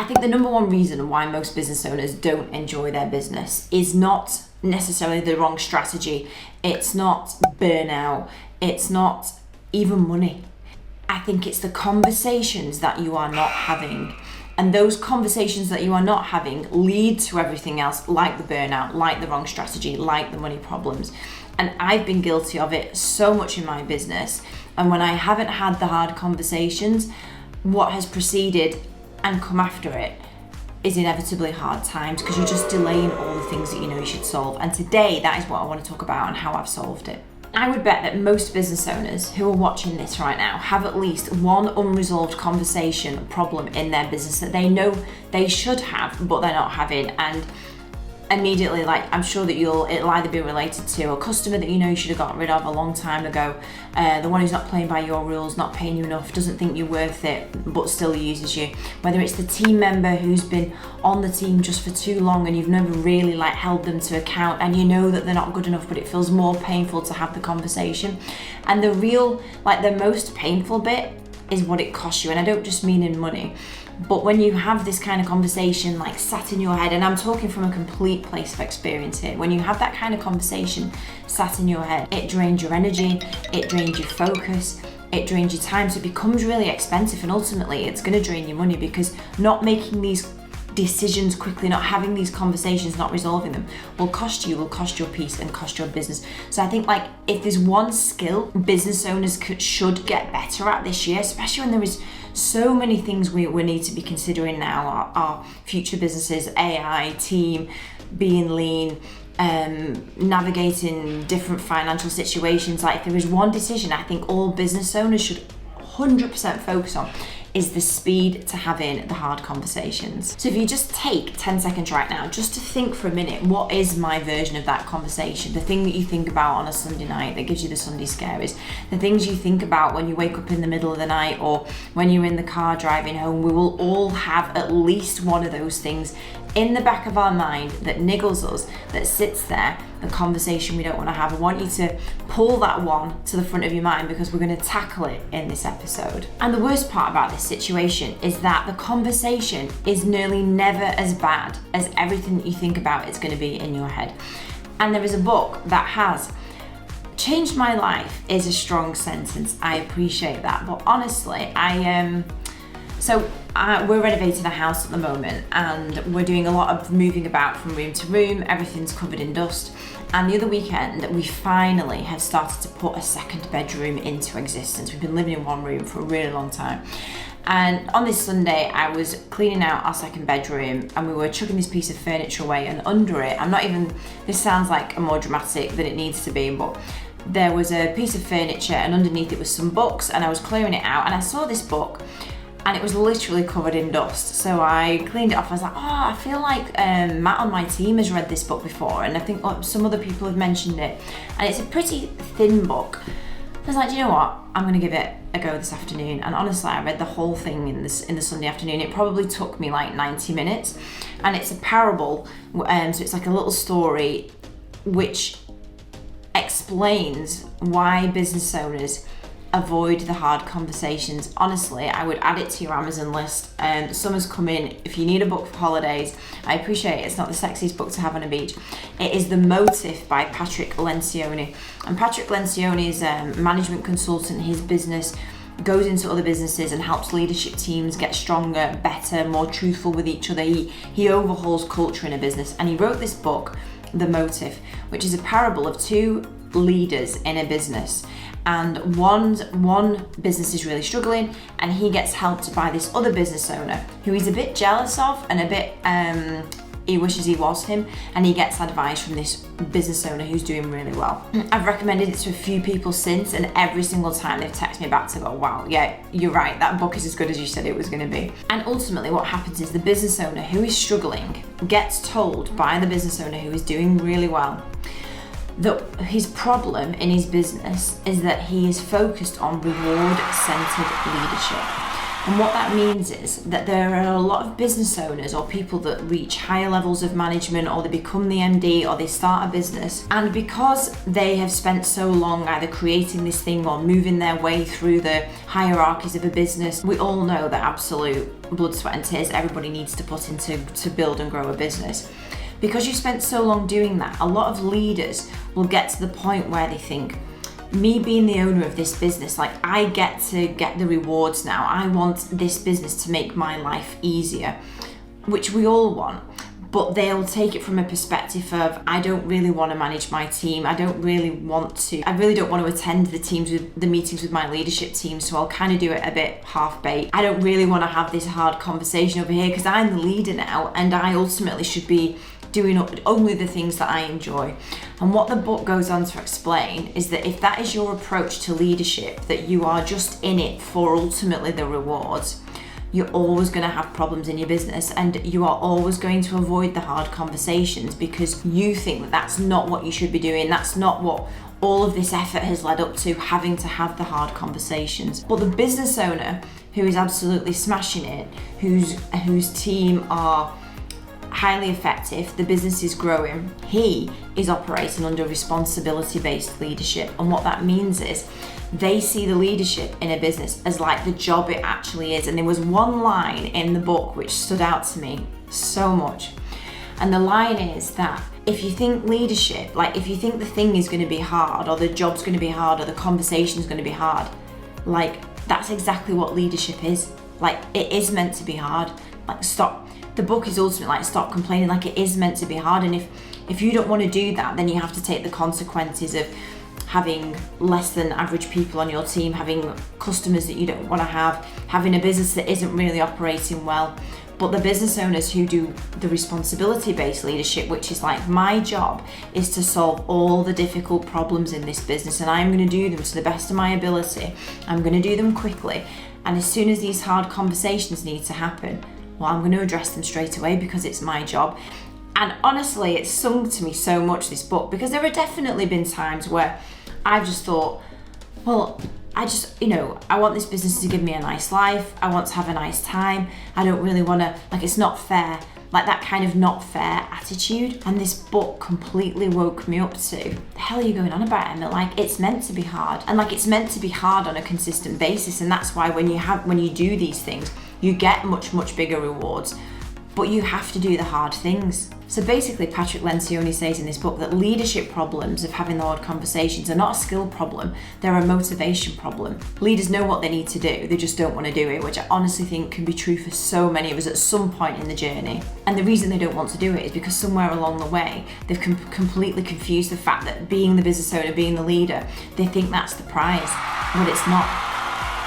think the number one reason why most business owners don't enjoy their business is not necessarily the wrong strategy. It's not burnout. It's not even money. I think it's the conversations that you are not having. And those conversations that you are not having lead to everything else, like the burnout, like the wrong strategy, like the money problems. And I've been guilty of it so much in my business. And when I haven't had the hard conversations, what has preceded and come after it is inevitably hard times, because you're just delaying all the things that you know you should solve. And today, that is what I want to talk about and how I've solved it. I would bet that most business owners who are watching this right now have at least one unresolved conversation problem in their business that they know they should have, but they're not having. And immediately, like, I'm sure that it'll either be related to a customer that you know you should have got rid of a long time ago, the one who's not playing by your rules, not paying you enough, doesn't think you're worth it, but still uses you. Whether it's the team member who's been on the team just for too long and you've never really held them to account, and you know that they're not good enough, but it feels more painful to have the conversation. And the real, the most painful bit is what it costs you. And I don't just mean in money, but when you have this kind of conversation sat in your head, and I'm talking from a complete place of experience here, when you have that kind of conversation sat in your head, it drains your energy, it drains your focus, it drains your time, so it becomes really expensive, and ultimately it's going to drain your money, because not making these decisions quickly, not having these conversations, not resolving them will cost your peace and cost your business. So I think if there's one skill business owners should get better at this year, especially when there is so many things we need to be considering now, our future businesses, AI, team, being lean, navigating different financial situations. If there is one decision I think all business owners should 100% focus on, is the speed to having the hard conversations. So if you just take 10 seconds right now just to think for a minute, what is my version of that conversation? The thing that you think about on a Sunday night that gives you the Sunday scaries, the things you think about when you wake up in the middle of the night or when you're in the car driving home. We will all have at least one of those things in the back of our mind that niggles us, that sits there, the conversation we don't want to have. I want you to pull that one to the front of your mind, because we're going to tackle it in this episode. And the worst part about this situation is that the conversation is nearly never as bad as everything that you think about it's going to be in your head. And there is a book that has changed my life, is a strong sentence. I appreciate that. But honestly, we're renovating a house at the moment, and we're doing a lot of moving about from room to room. Everything's covered in dust. And the other weekend, we finally have started to put a second bedroom into existence. We've been living in one room for a really long time. And on this Sunday, I was cleaning out our second bedroom, and we were chucking this piece of furniture away, and under it, this sounds more dramatic than it needs to be, but there was a piece of furniture, and underneath it was some books, and I was clearing it out, and I saw this book, and it was literally covered in dust. So I cleaned it off. I was like, I feel like Matt on my team has read this book before, and I think some other people have mentioned it. And it's a pretty thin book. I was like, do you know what? I'm going to give it a go this afternoon. And honestly, I read the whole thing in the Sunday afternoon. It probably took me 90 minutes. And it's a parable, so it's a little story which explains why business owners avoid the hard conversations. Honestly, I would add it to your Amazon list. Summer's come in. If you need a book for holidays, I appreciate it's not the sexiest book to have on a beach. It is The Motive by Patrick Lencioni. And Patrick Lencioni is a management consultant. His business goes into other businesses and helps leadership teams get stronger, better, more truthful with each other. He overhauls culture in a business. And he wrote this book, The Motive, which is a parable of two leaders in a business. And one business is really struggling, and he gets helped by this other business owner who he's a bit jealous of, and a bit he wishes he was him, and he gets advice from this business owner who's doing really well. I've recommended it to a few people since, and every single time they've texted me back to go, wow, yeah, you're right, that book is as good as you said it was going to be. And ultimately what happens is the business owner who is struggling gets told by the business owner who is doing really well that his problem in his business is that he is focused on reward-centered leadership. And what that means is that there are a lot of business owners or people that reach higher levels of management, or they become the MD, or they start a business. And because they have spent so long either creating this thing or moving their way through the hierarchies of a business, we all know that absolute blood, sweat and tears everybody needs to put into to build and grow a business. Because you spent so long doing that, a lot of leaders will get to the point where they think, me being the owner of this business, like I get to get the rewards now. I want this business to make my life easier, which we all want. But they'll take it from a perspective of, I don't really want to manage my team. I really don't want to attend the meetings with my leadership team. So I'll kind of do it a bit half-baked. I don't really want to have this hard conversation over here because I'm the leader now, and I ultimately should be doing only the things that I enjoy. And what the book goes on to explain is that if that is your approach to leadership, that you are just in it for ultimately the rewards, you're always going to have problems in your business, and you are always going to avoid the hard conversations because you think that that's not what you should be doing. That's not what all of this effort has led up to, having to have the hard conversations. But the business owner who is absolutely smashing it, whose team are highly effective, the business is growing, he is operating under responsibility-based leadership. And what that means is they see the leadership in a business as like the job it actually is. And there was one line in the book which stood out to me so much. And the line is that if you think leadership, like if you think the thing is going to be hard, or the job's going to be hard, or the conversation's going to be hard, like that's exactly what leadership is. Like it is meant to be hard. Like stop. The book is ultimately like, stop complaining. Like it is meant to be hard. And if you don't want to do that, then you have to take the consequences of having less than average people on your team, having customers that you don't want to have, having a business that isn't really operating well. But the business owners who do the responsibility-based leadership, which is like, my job is to solve all the difficult problems in this business, and I'm going to do them to the best of my ability. I'm going to do them quickly. And as soon as these hard conversations need to happen, well, I'm going to address them straight away because it's my job. And honestly, it's sung to me so much, this book, because there have definitely been times where I've just thought, well, I want this business to give me a nice life. I want to have a nice time. I don't really want to, like, it's not fair. Like that kind of not fair attitude. And this book completely woke me up to, the hell are you going on about, Emma? Like it's meant to be hard. And like it's meant to be hard on a consistent basis. And that's why when you do these things, you get much, much bigger rewards, but you have to do the hard things. So basically, Patrick Lencioni says in this book that leadership problems of having the hard conversations are not a skill problem, they're a motivation problem. Leaders know what they need to do, they just don't want to do it, which I honestly think can be true for so many of us at some point in the journey. And the reason they don't want to do it is because somewhere along the way, they've completely confused the fact that being the business owner, being the leader, they think that's the prize, but it's not.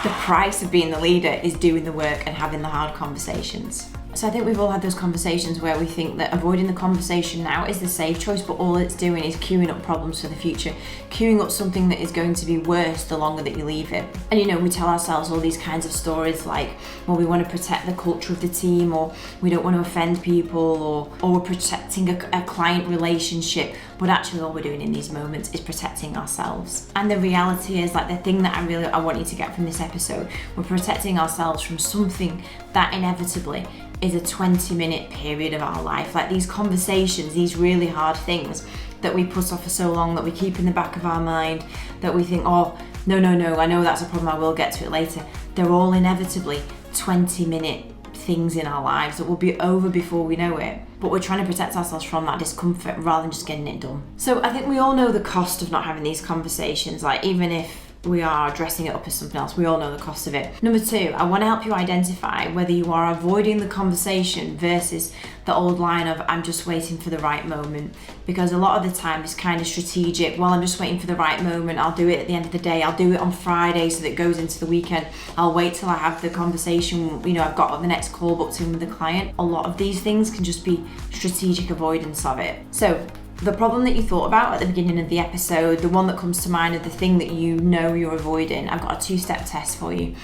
The price of being the leader is doing the work and having the hard conversations. So I think we've all had those conversations where we think that avoiding the conversation now is the safe choice, but all it's doing is queuing up problems for the future, queuing up something that is going to be worse the longer that you leave it. And we tell ourselves all these kinds of stories like, well, we want to protect the culture of the team, or we don't want to offend people, or we're protecting a client relationship, but actually all we're doing in these moments is protecting ourselves. And the reality is, like, the thing that I want you to get from this episode, we're protecting ourselves from something that inevitably is a 20-minute period of our life. Like these conversations, these really hard things that we put off for so long, that we keep in the back of our mind, that we think, oh, no, I know that's a problem, I will get to it later. They're all inevitably 20-minute things in our lives that will be over before we know it. But we're trying to protect ourselves from that discomfort rather than just getting it done. So I think we all know the cost of not having these conversations. Like, even if we are dressing it up as something else, we all know the cost of it. Number 2, I want to help you identify whether you are avoiding the conversation versus the old line of, I'm just waiting for the right moment. Because a lot of the time it's kind of strategic. Well, I'm just waiting for the right moment. I'll do it at the end of the day. I'll do it on Friday so that it goes into the weekend. I'll wait till I have the conversation, I've got the next call booked in with the client. A lot of these things can just be strategic avoidance of it. So the problem that you thought about at the beginning of the episode, the one that comes to mind of the thing that you're avoiding, I've got a 2-step test for you.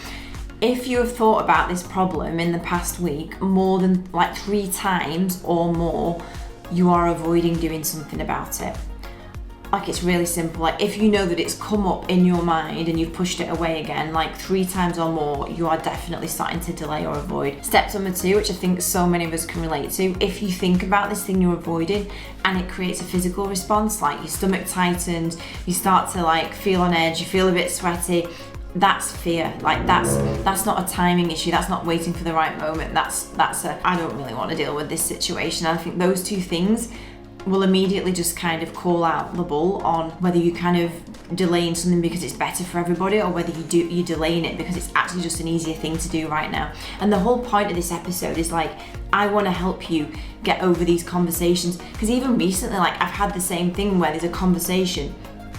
If you have thought about this problem in the past week more than like 3 times or more, you are avoiding doing something about it. Like, it's really simple. Like, if you know that it's come up in your mind and you've pushed it away again, like 3 times or more, you are definitely starting to delay or avoid. Step number 2, which I think so many of us can relate to, if you think about this thing you're avoiding and it creates a physical response, like your stomach tightens, you start to like feel on edge, you feel a bit sweaty, that's fear. Like, that's not a timing issue. That's not waiting for the right moment. That's a, I don't really want to deal with this situation. And I think those 2 things will immediately just kind of call out the bull on whether you kind of delaying something because it's better for everybody, or whether you're delaying it because it's actually just an easier thing to do right now. And the whole point of this episode is like, I want to help you get over these conversations, because even recently, like, I've had the same thing where there's a conversation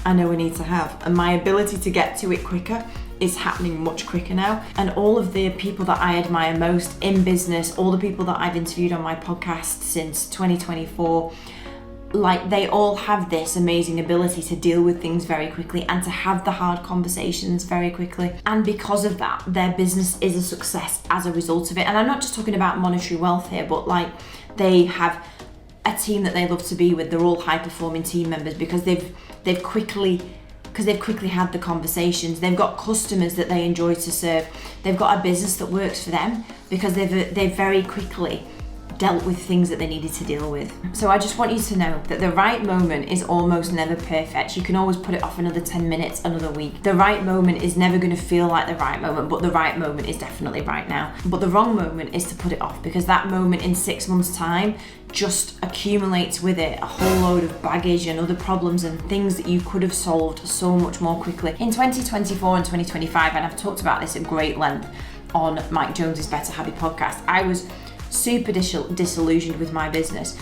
I know we need to have, and my ability to get to it quicker is happening much quicker now. And all of the people that I admire most in business, all the people that I've interviewed on my podcast since 2024, like, they all have this amazing ability to deal with things very quickly and to have the hard conversations very quickly. And because of that, their business is a success as a result of it. And I'm not just talking about monetary wealth here, but like, they have a team that they love to be with. They're all high performing team members because they've quickly had the conversations. They've got customers that they enjoy to serve. They've got a business that works for them because they've very quickly dealt with things that they needed to deal with. So I just want you to know that the right moment is almost never perfect. You can always put it off another 10 minutes, another week. The right moment is never going to feel like the right moment, but the right moment is definitely right now. But the wrong moment is to put it off, because that moment in 6 months' time just accumulates with it a whole load of baggage and other problems and things that you could have solved so much more quickly. In 2024 and 2025, and I've talked about this at great length on Mike Jones's Better Happy podcast, I was super disillusioned with my business,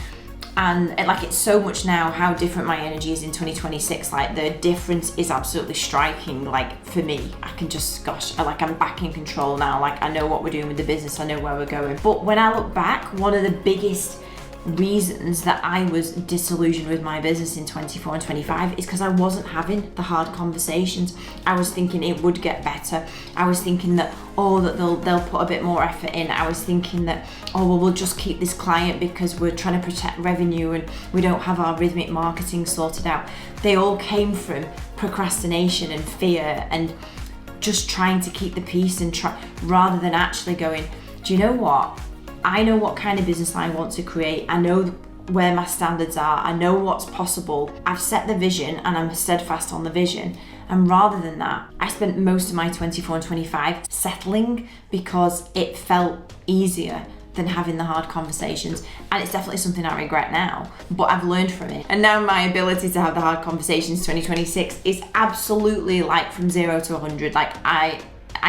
and it's so much now how different my energy is in 2026. Like, the difference is absolutely striking. Like, for me, I can just, I'm back in control now. Like, I know what we're doing with the business, I know where we're going. But when I look back, one of the biggest reasons that I was disillusioned with my business in 24 and 25 is because I wasn't having the hard conversations. I was thinking it would get better. I was thinking that, that they'll put a bit more effort in. I was thinking that, we'll just keep this client because we're trying to protect revenue and we don't have our rhythmic marketing sorted out. They all came from procrastination and fear and just trying to keep the peace and rather than actually going, do you know what? I know what kind of business I want to create. I know where my standards are. I know what's possible. I've set the vision and I'm steadfast on the vision. And rather than that, I spent most of my 24 and 25 settling because it felt easier than having the hard conversations. And it's definitely something I regret now, but I've learned from it. And now my ability to have the hard conversations 2026 is absolutely like from 0 to 100. Like, I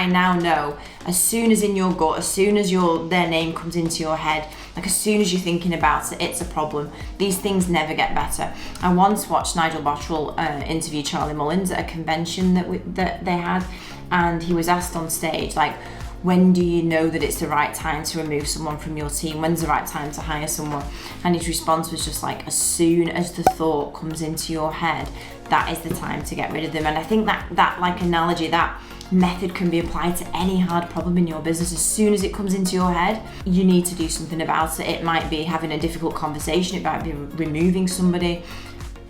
now know, as soon as in your gut, as soon as their name comes into your head, like as soon as you're thinking about it, it's a problem. These things never get better. I once watched Nigel Botterill interview Charlie Mullins at a convention that they had, and he was asked on stage, like, when do you know that it's the right time to remove someone from your team? When's the right time to hire someone? And his response was just like, as soon as the thought comes into your head, that is the time to get rid of them. And I think that like analogy, that method can be applied to any hard problem in your business. As soon as it comes into your head, you need to do something about it. It might be having a difficult conversation, it might be removing somebody,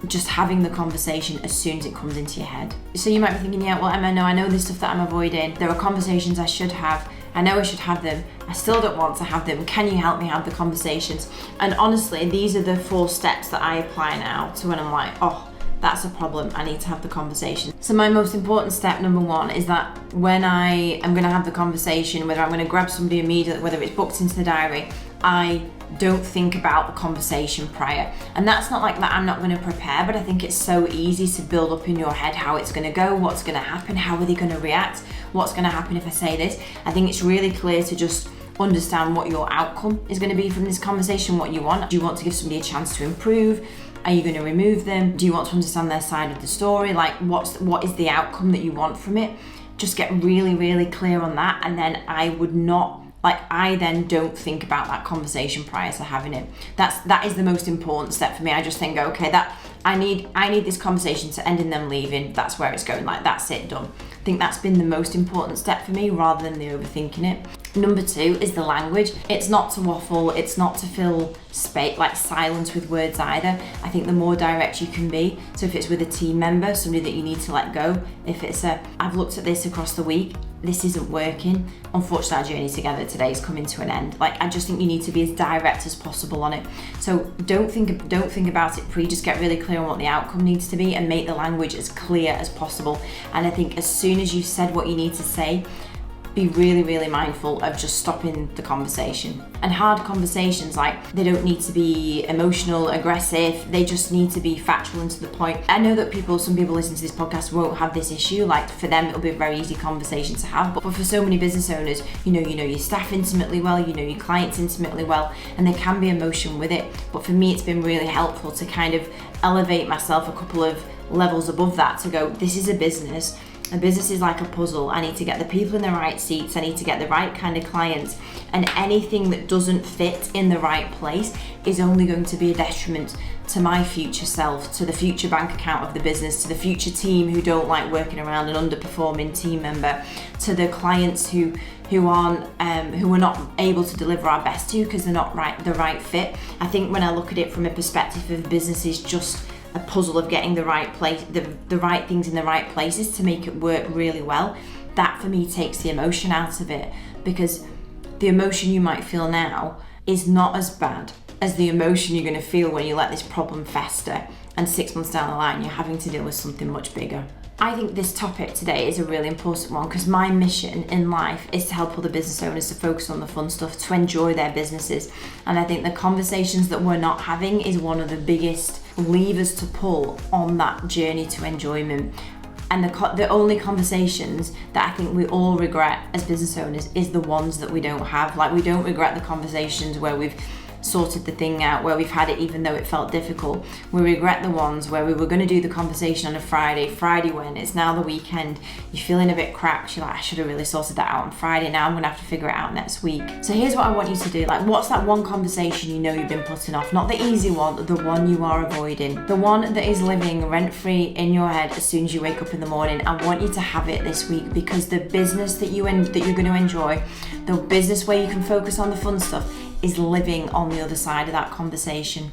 just having the conversation as soon as it comes into your head. So you might be thinking, yeah, well, Emma, no, I know this stuff that I'm avoiding. There are conversations I should have. I know I should have them. I still don't want to have them. Can you help me have the conversations? And honestly, these are the 4 steps that I apply now to when I'm like, that's a problem, I need to have the conversation. So my most important step, number 1, is that when I am going to have the conversation, whether I'm going to grab somebody immediately, whether it's booked into the diary, I don't think about the conversation prior. And that's not like that I'm not going to prepare, but I think it's so easy to build up in your head how it's going to go, what's going to happen, how are they going to react, what's going to happen if I say this. I think it's really clear to just understand what your outcome is going to be from this conversation, what you want. Do you want to give somebody a chance to improve? Are you going to remove them? Do you want to understand their side of the story? Like, what is the outcome that you want from it? Just get really, really clear on that. And then I then don't think about that conversation prior to having it. That is the most important step for me. I just think, okay, that I need this conversation to end in them leaving. That's where it's going. Like, that's it, done. I think that's been the most important step for me, rather than the overthinking it. Number 2 is the language. It's not to waffle, it's not to fill space, like silence with words either. I think the more direct you can be, so if it's with a team member, somebody that you need to let go, if it's I've looked at this across the week, this isn't working. Unfortunately, our journey together today is coming to an end. Like, I just think you need to be as direct as possible on it. So don't think about it just get really clear on what the outcome needs to be and make the language as clear as possible. And I think as soon as you've said what you need to say, be really, really mindful of just stopping the conversation. And hard conversations, like, they don't need to be emotional, aggressive, they just need to be factual and to the point. I know that some people listening to this podcast won't have this issue, like for them it'll be a very easy conversation to have, but for so many business owners, you know your staff intimately well, you know your clients intimately well, and there can be emotion with it. But for me, it's been really helpful to kind of elevate myself a couple of levels above that to go, this is a business. A business is like a puzzle. I need to get the people in the right seats. I need to get the right kind of clients. And anything that doesn't fit in the right place is only going to be a detriment to my future self, to the future bank account of the business, to the future team who don't like working around an underperforming team member, to the clients who we're not able to deliver our best to because they're not the right fit. I think when I look at it from a perspective of business is just a puzzle of getting the right place, the right things in the right places to make it work really well, that for me takes the emotion out of it, because the emotion you might feel now is not as bad as the emotion you're going to feel when you let this problem fester and 6 months down the line you're having to deal with something much bigger. I think this topic today is a really important one because my mission in life is to help other business owners to focus on the fun stuff, to enjoy their businesses. And I think the conversations that we're not having is one of the biggest levers to pull on that journey to enjoyment. And the only conversations that I think we all regret as business owners is the ones that we don't have. Like, we don't regret the conversations where we've sorted the thing out, where we've had it even though it felt difficult. We regret the ones where we were going to do the conversation on a Friday when it's now the weekend, you're feeling a bit cracked, you're like, I should have really sorted that out on Friday, now I'm going to have to figure it out next week. So here's what I want you to do. Like, what's that one conversation you know you've been putting off? Not the easy one, the one you are avoiding, the one that is living rent-free in your head as soon as you wake up in the morning. I want you to have it this week, because the business that you're going to enjoy, the business where you can focus on the fun stuff, is living on the other side of that conversation.